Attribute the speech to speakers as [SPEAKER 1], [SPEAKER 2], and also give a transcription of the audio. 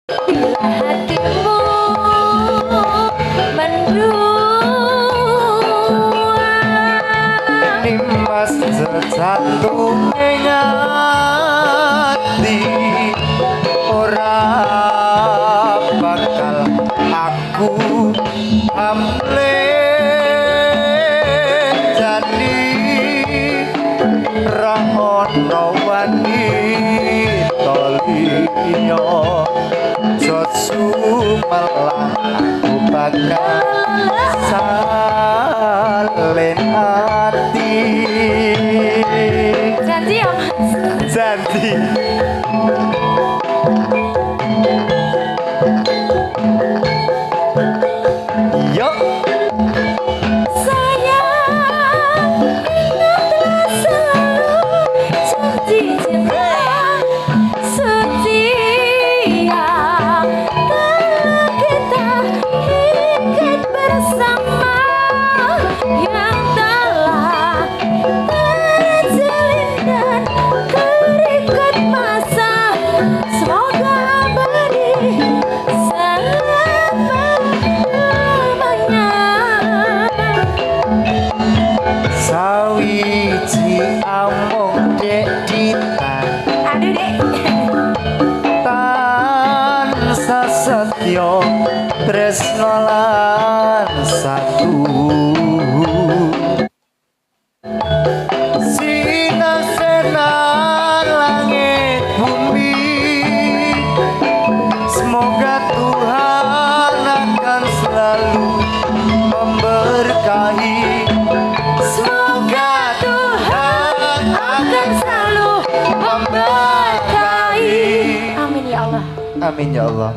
[SPEAKER 1] Bila hatimu mendua
[SPEAKER 2] nimas sejantung ngati ora bakal aku amle jadi ra ono wanita liya josu malah aku bakal salin hati.
[SPEAKER 1] janji ya Mas.
[SPEAKER 2] Janji. Yuk.
[SPEAKER 1] Sayang, ingatlah selalu janji cinta setia. Kalau kita ikat bersama yang telah terjalin dan terikat masa, semoga abadi selama-lamanya.
[SPEAKER 2] Sawiji amung dek ditan
[SPEAKER 1] Aduh dek.
[SPEAKER 2] tansah setya tresno lan satu sinarsenan langit bumi. Semoga Tuhan akan selalu memberkahi.
[SPEAKER 1] Semoga Tuhan akan selalu memberkahi. Amin ya Allah.
[SPEAKER 2] Amin ya Allah.